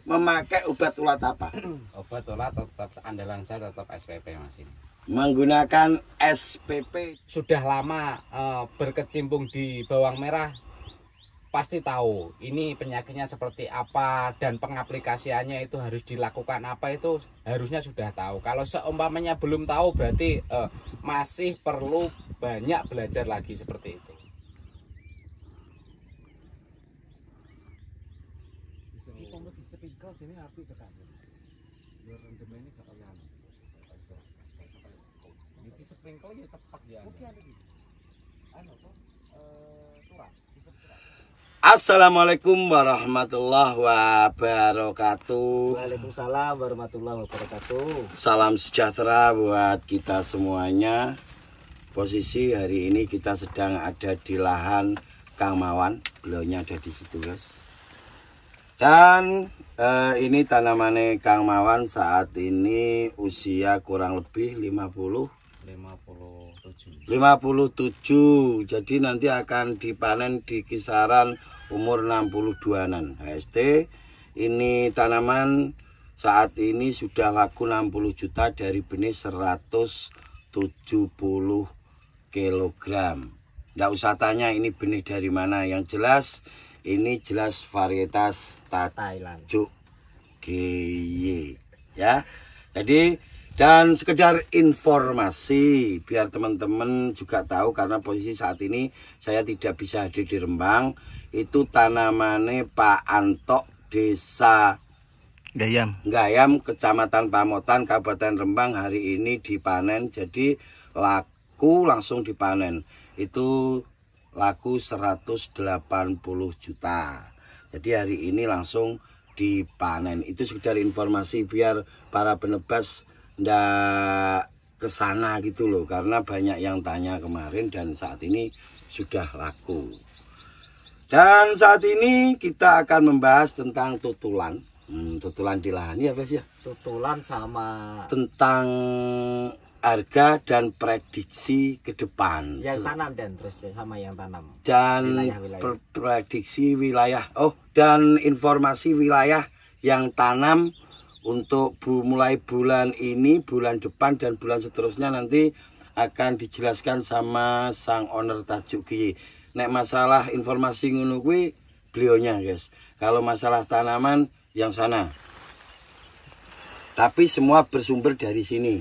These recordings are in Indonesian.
memakai obat ulat apa? Obat ulat tetap andalan saya tetap SPP Mas ini. Menggunakan SPP. Sudah lama berkecimpung di bawang merah, pasti tahu ini penyakitnya seperti apa dan pengaplikasiannya itu harus dilakukan apa, itu harusnya sudah tahu. Kalau seumpamanya belum tahu berarti masih perlu banyak belajar lagi seperti itu. Assalamualaikum warahmatullahi wabarakatuh. Waalaikumsalam warahmatullahi wabarakatuh. Salam sejahtera buat kita semuanya. Posisi hari ini kita sedang ada di lahan Kang Mawan. Beliaunya ada di situ, guys. Dan ini tanamannya Kang Mawan saat ini usia kurang lebih 57. Jadi nanti akan dipanen di kisaran umur 62-an. HST ini tanaman saat ini sudah laku 60 juta dari benih 170 kg. Nggak usah tanya ini benih dari mana, yang jelas ini jelas varietas Tajuk GY ya. Jadi dan sekedar informasi biar teman-teman juga tahu, karena posisi saat ini saya tidak bisa hadir di Rembang. Itu tanamannya Pak Antok, Desa Gayam, Kecamatan Pamotan, Kabupaten Rembang, hari ini dipanen. Jadi laku langsung dipanen. Itu laku 180 juta. Jadi hari ini langsung dipanen. Itu sekedar informasi biar para penebas ndak kesana gitu loh, karena banyak yang tanya kemarin dan saat ini sudah laku. Dan saat ini kita akan membahas tentang tutulan. Tutulan di lahan ya, Bes ya. Tutulan sama tentang harga dan prediksi ke depan. yang tanam dan terus ya, sama yang tanam. Dan wilayah. Prediksi wilayah. Dan informasi wilayah yang tanam untuk mulai bulan ini, bulan depan dan bulan seterusnya nanti akan dijelaskan sama sang owner Tajuk GY. Nek masalah informasi ngono kuwi beliaunya, guys. Kalau masalah tanaman yang sana. Tapi semua bersumber dari sini.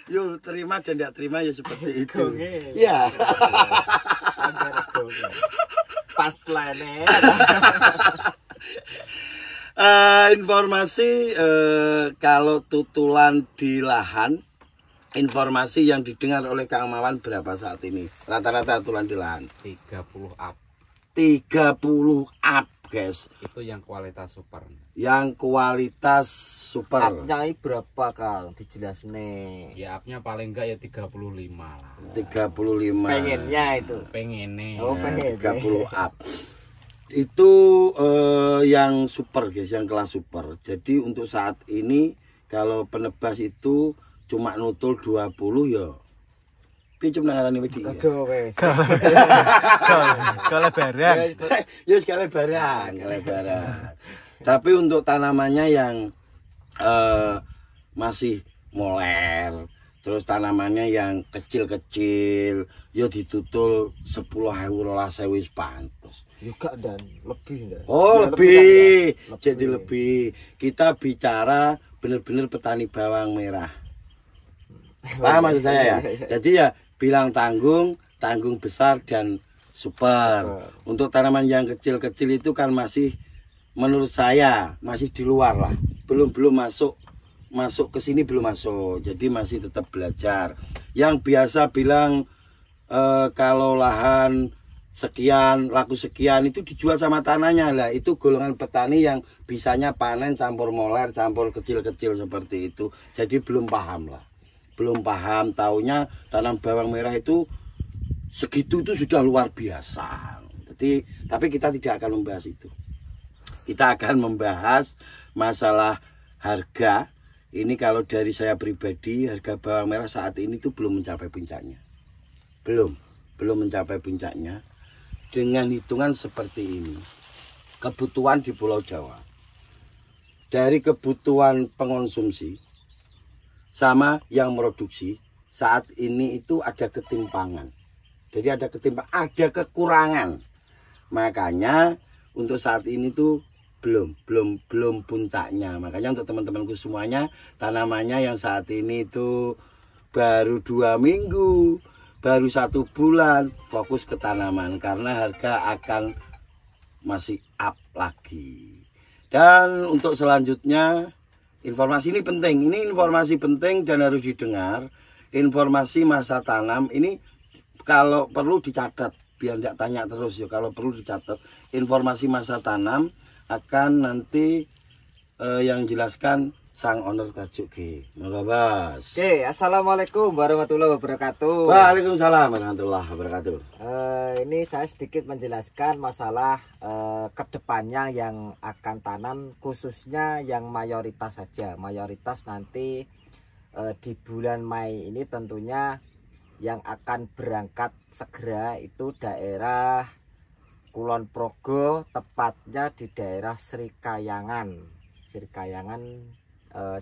Yuk terima dan tidak terima ya seperti itu. Ya. Pas lene. Informasi kalau tutulan di lahan, informasi yang didengar oleh Kang Mawan berapa saat ini? Rata-rata tutulan di lahan 30 up. 30 up, guys. Itu yang kualitas super. Yang kualitas super. Upnya berapa, Kang? Dijelas nih. Ya upnya paling enggak ya 35 lah. 35. Pengennya itu. Pengennya. Oh, pengen. 30 up. Itu yang super, guys, yang kelas super. Jadi untuk saat ini kalau penebas itu cuma nutul 20 ya. Pinjam nangarane wedi. Aja wis. Kalau barang. Ya sekali barang, Tapi untuk tanamannya yang masih moler, terus tanamannya yang kecil-kecil, ya ditutul 10.000 12.000 pantes. Juga dan lebih enggak? Oh, ya, lebih. Jadi lebih. Kita bicara benar-benar petani bawang merah. Paham maksud saya ya? Jadi ya bilang tanggung besar dan super. Untuk tanaman yang kecil-kecil itu kan masih, menurut saya masih di luar lah. Belum masuk ke sini, belum masuk. Jadi masih tetap belajar. Yang biasa bilang kalau lahan sekian, laku sekian, itu dijual sama tanahnya lah. Itu golongan petani yang bisanya panen campur moler, campur kecil-kecil seperti itu. Jadi belum paham lah. Belum paham, taunya tanam bawang merah itu segitu itu sudah luar biasa. Jadi, tapi kita tidak akan membahas itu. Kita akan membahas masalah harga. Ini kalau dari saya pribadi, harga bawang merah saat ini itu belum mencapai puncaknya. Belum. belum mencapai puncaknya. Dengan hitungan seperti ini, kebutuhan di Pulau Jawa, dari kebutuhan pengonsumsi sama yang produksi, saat ini itu ada ketimpangan. Jadi ada ada kekurangan. Makanya untuk saat ini tuh belum puncaknya. Makanya untuk teman-temanku semuanya, tanamannya yang saat ini itu baru 2 minggu, baru 1 bulan, fokus ke tanaman karena harga akan masih up lagi. Dan untuk selanjutnya, informasi ini penting. Ini informasi penting dan harus didengar. Informasi masa tanam ini kalau perlu dicatat, biar tidak tanya terus ya. Kalau perlu dicatat, informasi masa tanam akan nanti yang jelaskan sang owner Tajuk G. Monggo, Bos. Oke, assalamualaikum warahmatullahi wabarakatuh. Waalaikumsalam warahmatullahi wabarakatuh. Ini saya sedikit menjelaskan masalah kedepannya yang akan tanam, khususnya yang mayoritas saja. Mayoritas nanti di bulan Mei ini tentunya yang akan berangkat segera itu daerah Kulon Progo, tepatnya di daerah Srikayangan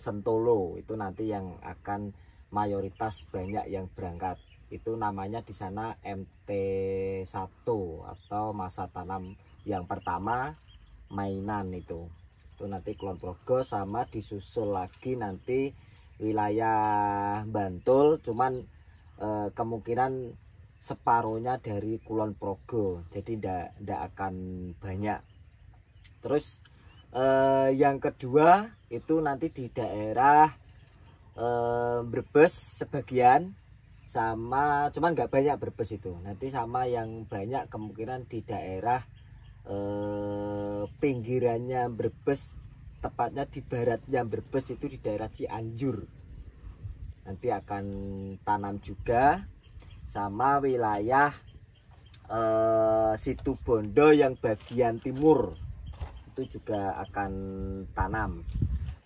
Sentolo. Itu nanti yang akan mayoritas banyak yang berangkat. Itu namanya di sana MT1 atau masa tanam yang pertama mainan itu nanti Kulon Progo, sama disusul lagi nanti wilayah Bantul, cuman kemungkinan separuhnya dari Kulon Progo, jadi ndak akan banyak. Terus yang kedua itu nanti di daerah Brebes sebagian, sama cuman nggak banyak Brebes itu nanti, sama yang banyak kemungkinan di daerah pinggirannya Brebes, tepatnya di baratnya Brebes itu di daerah Cianjur nanti akan tanam juga, sama wilayah Situbondo yang bagian timur itu juga akan tanam.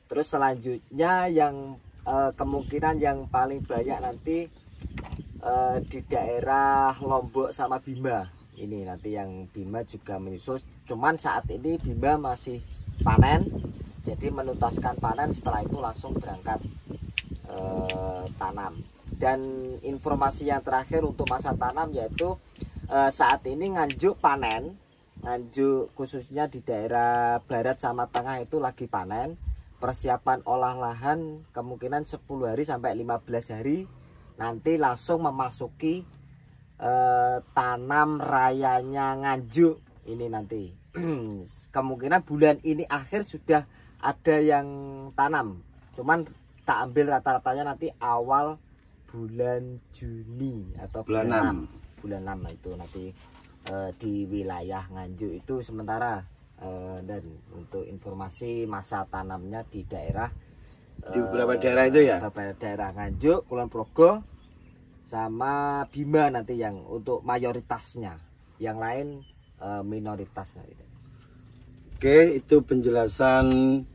Terus selanjutnya yang kemungkinan yang paling banyak nanti di daerah Lombok sama Bima. Ini nanti yang Bima juga menyusul, cuman saat ini Bima masih panen, jadi menuntaskan panen, setelah itu langsung berangkat tanam. Dan informasi yang terakhir untuk masa tanam yaitu saat ini Nganjuk panen. Nganjuk khususnya di daerah barat sama tengah itu lagi panen. Persiapan olah lahan kemungkinan 10 hari sampai 15 hari nanti langsung memasuki tanam rayanya Nganjuk ini nanti. Kemungkinan bulan ini akhir sudah ada yang tanam, cuman tak ambil rata-ratanya nanti awal bulan Juni atau bulan 6. Bulan 6 itu nanti di wilayah Nganjuk itu sementara. Dan untuk informasi masa tanamnya di daerah di beberapa daerah itu ya, beberapa daerah Nganjuk, Kulon Progo sama Bima nanti yang untuk mayoritasnya, yang lain minoritas nanti. Oke, itu penjelasan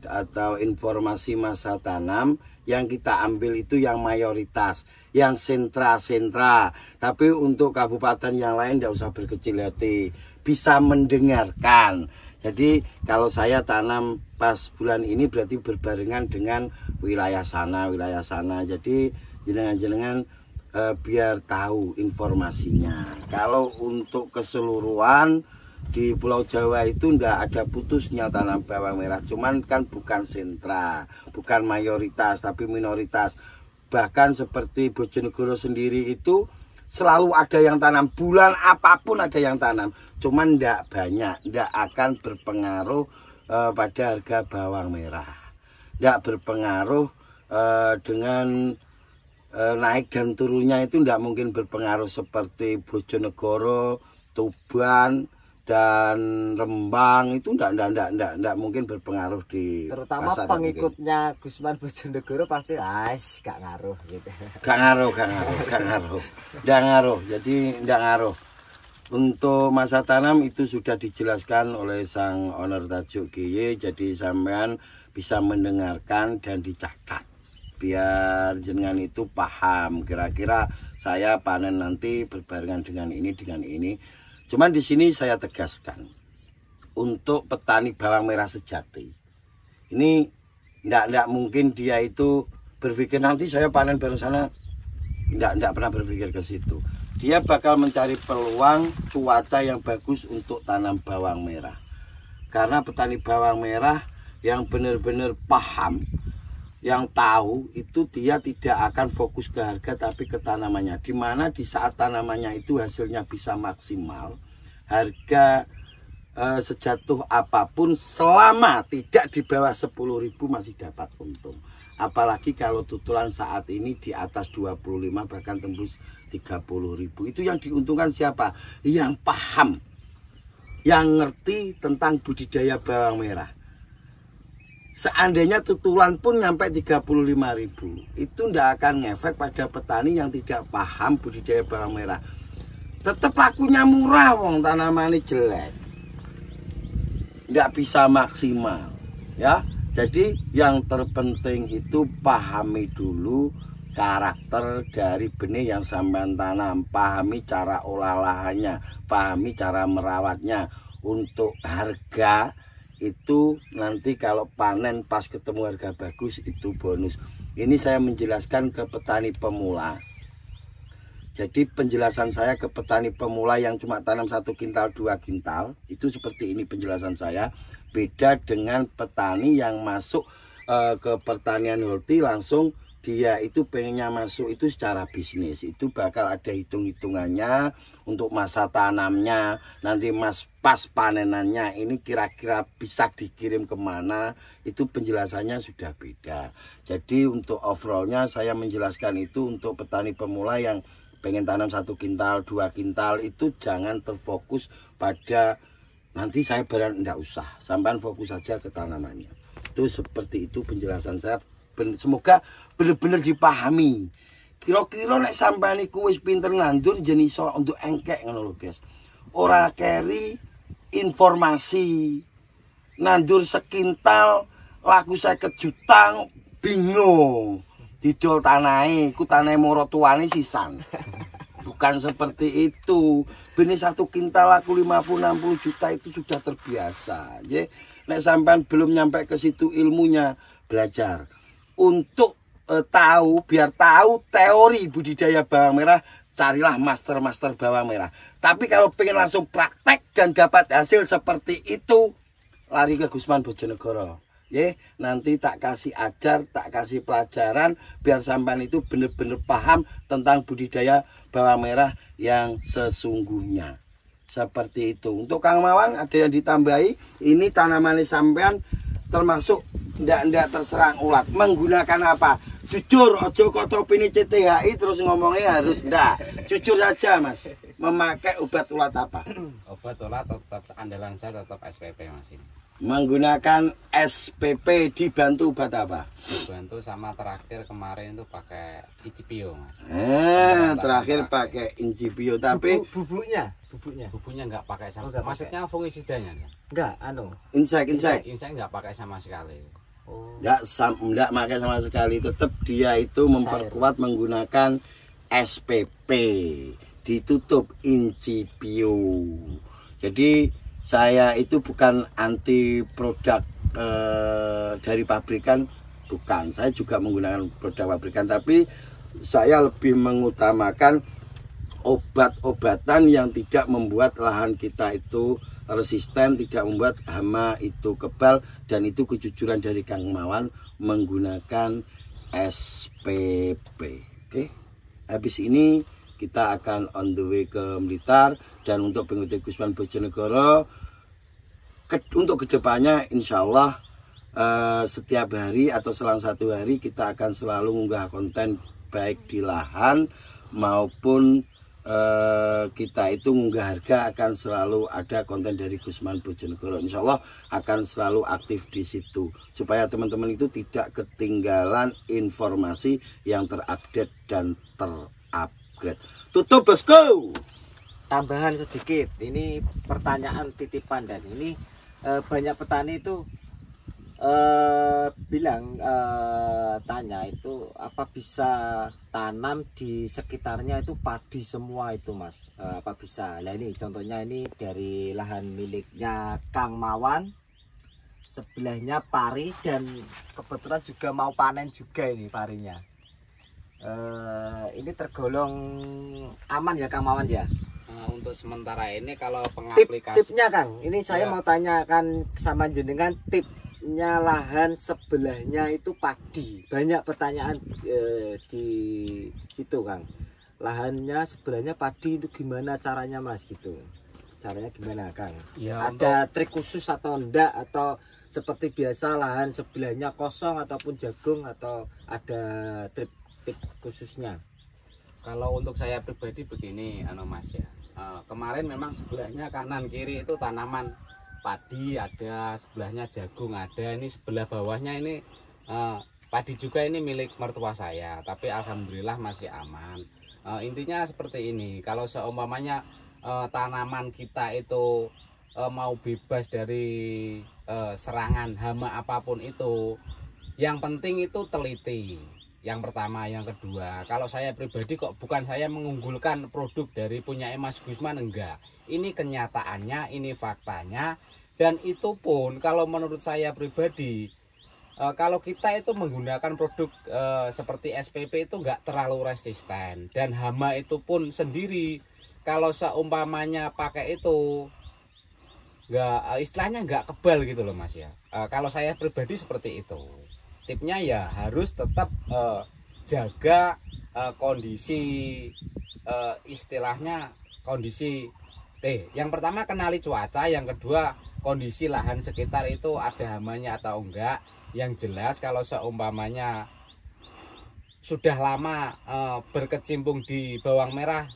atau informasi masa tanam yang kita ambil itu yang mayoritas, yang sentra-sentra. Tapi untuk kabupaten yang lain tidak usah berkecil hati, bisa mendengarkan. Jadi kalau saya tanam pas bulan ini berarti berbarengan dengan wilayah sana. Jadi jenengan-jenengan biar tahu informasinya. Kalau untuk keseluruhan di Pulau Jawa itu ndak ada putusnya tanam bawang merah. Cuman kan bukan sentra, bukan mayoritas tapi minoritas. Bahkan seperti Bojonegoro sendiri itu selalu ada yang tanam, bulan apapun ada yang tanam, cuman ndak banyak, ndak akan berpengaruh pada harga bawang merah, ndak berpengaruh dengan naik dan turunnya itu ndak mungkin berpengaruh seperti Bojonegoro, Tuban dan Rembang itu ndak mungkin berpengaruh di terutama pasar pengikutnya Gusman Bojonegoro pasti gak ngaruh gitu. Gak ngaruh. Jadi ndak ngaruh. Untuk masa tanam itu sudah dijelaskan oleh sang owner Tajuk GY, jadi sampean bisa mendengarkan dan dicatat biar jenengan itu paham kira-kira saya panen nanti berbarengan dengan ini. Cuman di sini saya tegaskan untuk petani bawang merah sejati. Ini enggak mungkin dia itu berpikir nanti saya panen bareng sana. Enggak pernah berpikir ke situ. Dia bakal mencari peluang cuaca yang bagus untuk tanam bawang merah. Karena petani bawang merah yang benar-benar paham, yang tahu, itu dia tidak akan fokus ke harga tapi ke tanamannya. Dimana di saat tanamannya itu hasilnya bisa maksimal, harga sejatuh apapun selama tidak di bawah 10.000 masih dapat untung. Apalagi kalau tutulan saat ini di atas 25 bahkan tembus 30.000. Itu yang diuntungkan siapa? Yang paham, yang ngerti tentang budidaya bawang merah. Seandainya tutulan pun nyampe 35.000, itu ndak akan ngefek pada petani yang tidak paham budidaya bawang merah. Tetap lakunya murah, wong tanamannya jelek, ndak bisa maksimal, ya. Jadi yang terpenting itu pahami dulu karakter dari benih yang sampean tanam, pahami cara olah lahannya, pahami cara merawatnya. Untuk harga itu nanti kalau panen pas ketemu harga bagus itu bonus. Ini saya menjelaskan ke petani pemula. Jadi penjelasan saya ke petani pemula yang cuma tanam 1 kintal 2 kintal itu seperti ini penjelasan saya. Beda dengan petani yang masuk ke pertanian holti langsung dia itu pengennya masuk itu secara bisnis. Itu bakal ada hitung-hitungannya untuk masa tanamnya, nanti pas panenannya ini kira-kira bisa dikirim kemana, itu penjelasannya sudah beda. Jadi untuk overallnya saya menjelaskan itu untuk petani pemula yang pengen tanam 1 kintal 2 kintal itu jangan terfokus pada nanti saya barang, enggak usah, sampean fokus saja ke tanamannya. Itu seperti itu penjelasan saya. Semoga benar-benar dipahami. Kira-kira nek sampean iku wis pinter nandur jenis untuk engkek ngono lho, guys. Ora keri informasi. Nandur sekintal laku 50 juta bingung. Didol tanahe, ku tanahe moro tuane sisan. Bukan seperti itu. Benih 1 kintal laku 50-60 juta itu sudah terbiasa. Ya, nek sampean belum nyampe ke situ ilmunya, belajar. Untuk tahu, biar tahu teori budidaya bawang merah, carilah master-master bawang merah. Tapi kalau pengen langsung praktek dan dapat hasil seperti itu, lari ke Gusman Bojonegoro. Ya, nanti tak kasih ajar, tak kasih pelajaran biar sampean itu benar-benar paham tentang budidaya bawang merah yang sesungguhnya. Seperti itu. Untuk Kang Mawan ada yang ditambahi, ini tanaman sampean termasuk ndak terserang ulat. Menggunakan apa? Jujur, ojo kotopini CTHI terus ngomongnya harus ndak. Jujur saja, Mas. Memakai obat ulat apa? Obat ulat tetap andalan saya tetap SPP, Mas ini. Menggunakan SPP dibantu obat apa? Dibantu sama terakhir kemarin itu pakai Incipio, Mas. Terakhir pakai Incipio tapi bubuknya enggak pakai sama. Maksudnya fungisidanya enggak, insek enggak pakai sama sekali. Oh. Enggak pakai sama sekali, tetap dia itu memperkuat menggunakan SPP, ditutup Incipio. Jadi saya itu bukan anti produk dari pabrikan, bukan. Saya juga menggunakan produk pabrikan, tapi saya lebih mengutamakan obat-obatan yang tidak membuat lahan kita itu resisten, tidak membuat hama itu kebal, dan itu kejujuran dari Kang Mawan menggunakan SPP. Oke. Habis ini kita akan on the way ke Blitar, dan untuk pengikuti Gusman Bojonegoro untuk kedepannya insya Allah setiap hari atau selang 1 hari kita akan selalu mengunggah konten baik di lahan maupun kita itu mengunggah harga, akan selalu ada konten dari Gusman Bojonegoro. Insya Allah akan selalu aktif di situ supaya teman-teman itu tidak ketinggalan informasi yang terupdate dan terupgrade. Tutup, bosku. Tambahan sedikit, ini pertanyaan titipan, dan ini banyak petani itu bilang tanya itu apa bisa tanam di sekitarnya itu padi semua itu Mas, apa bisa? Nah ini contohnya ini dari lahan miliknya Kang Mawan, sebelahnya pari dan kebetulan juga mau panen juga ini parinya. Ini tergolong aman ya Kang Mawan ya? Untuk sementara ini kalau pengaplikasi Tipnya Kang, ini saya Ya. mau tanyakan sama jenengan tipnya lahan sebelahnya itu padi. Banyak pertanyaan di situ Kang. Lahannya sebelahnya padi itu gimana caranya Mas gitu? Caranya gimana Kang? Ya, Ada trik khusus atau enggak, atau seperti biasa lahan sebelahnya kosong ataupun jagung, atau ada trik khususnya? Kalau untuk saya pribadi begini, Mas ya. Kemarin memang sebelahnya kanan kiri itu tanaman padi ada, sebelahnya jagung ada. Ini sebelah bawahnya ini padi juga, ini milik mertua saya. Tapi alhamdulillah masih aman. Intinya seperti ini. Kalau seumpamanya tanaman kita itu mau bebas dari serangan hama apapun itu, yang penting itu teliti. Yang pertama, yang kedua, kalau saya pribadi kok bukan saya mengunggulkan produk dari punya Mas Gusman, enggak. Ini kenyataannya, ini faktanya, dan itu pun kalau menurut saya pribadi, kalau kita itu menggunakan produk seperti SPP itu enggak terlalu resisten, dan hama itu pun sendiri kalau seumpamanya pakai itu enggak, istilahnya enggak kebal gitu loh Mas ya. Kalau saya pribadi seperti itu. Tipnya ya harus tetap jaga kondisi, istilahnya kondisi yang pertama kenali cuaca, yang kedua kondisi lahan sekitar itu ada hamanya atau enggak. Yang jelas kalau seumpamanya sudah lama berkecimpung di bawang merah,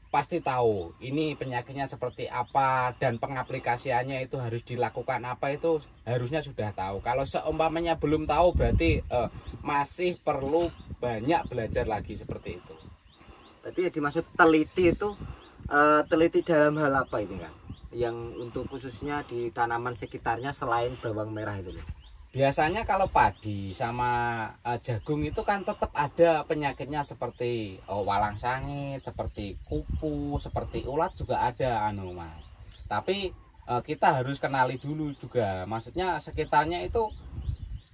pasti tahu ini penyakitnya seperti apa dan pengaplikasiannya itu harus dilakukan apa, itu harusnya sudah tahu. Kalau seumpamanya belum tahu berarti masih perlu banyak belajar lagi seperti itu. Berarti ya dimaksud teliti itu teliti dalam hal apa itu Kang? Yang untuk khususnya di tanaman sekitarnya selain bawang merah itu. Biasanya kalau padi sama jagung itu kan tetap ada penyakitnya seperti walang sangit, seperti kupu, seperti ulat juga ada Mas. Tapi kita harus kenali dulu juga. Maksudnya sekitarnya itu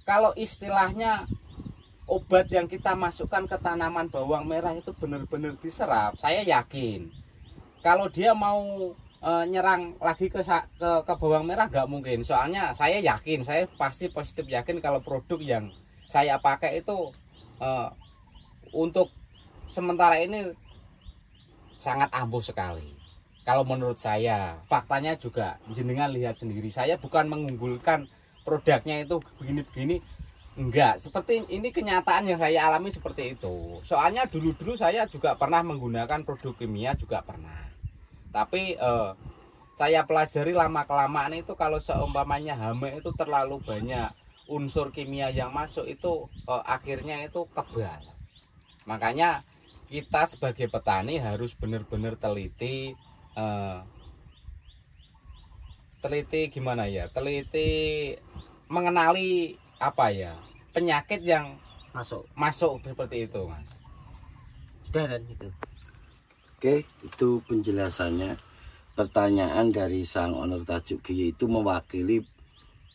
kalau istilahnya obat yang kita masukkan ke tanaman bawang merah itu benar-benar diserap, saya yakin kalau dia mau nyerang lagi ke bawang merah nggak mungkin. Soalnya saya yakin, saya pasti positif yakin kalau produk yang saya pakai itu untuk sementara ini sangat ampuh sekali. Kalau menurut saya, faktanya juga jenengan lihat sendiri. Saya bukan mengunggulkan produknya itu begini-begini, enggak. Seperti ini kenyataan yang saya alami seperti itu. Soalnya dulu-dulu saya juga pernah menggunakan produk kimia, juga pernah. Tapi saya pelajari lama-kelamaan itu kalau seumpamanya hama itu terlalu banyak unsur kimia yang masuk itu akhirnya itu kebal. Makanya kita sebagai petani harus benar-benar teliti, gimana ya, teliti mengenali apa ya penyakit yang masuk seperti itu Mas. Sudah dan itu. Oke, itu penjelasannya. Pertanyaan dari Sang Onur Tajuk Giye itu mewakili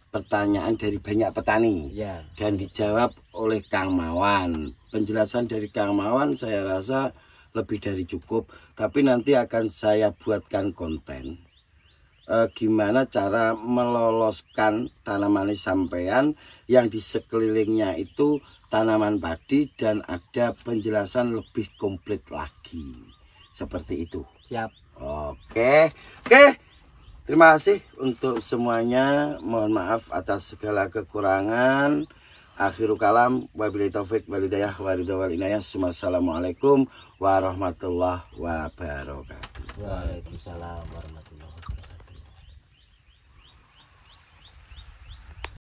pertanyaan dari banyak petani Ya. dan dijawab oleh Kang Mawan. Penjelasan dari Kang Mawan saya rasa lebih dari cukup, tapi nanti akan saya buatkan konten gimana cara meloloskan tanaman sampean yang di sekelilingnya itu tanaman padi, dan ada penjelasan lebih komplit lagi seperti itu. Siap. Oke. Terima kasih untuk semuanya. Mohon maaf atas segala kekurangan. Akhirul kalam, wabillahi taufik wal hidayah wa ridha wal inayah. Assalamualaikum warahmatullahi wabarakatuh. Waalaikumsalam warahmatullahi wabarakatuh.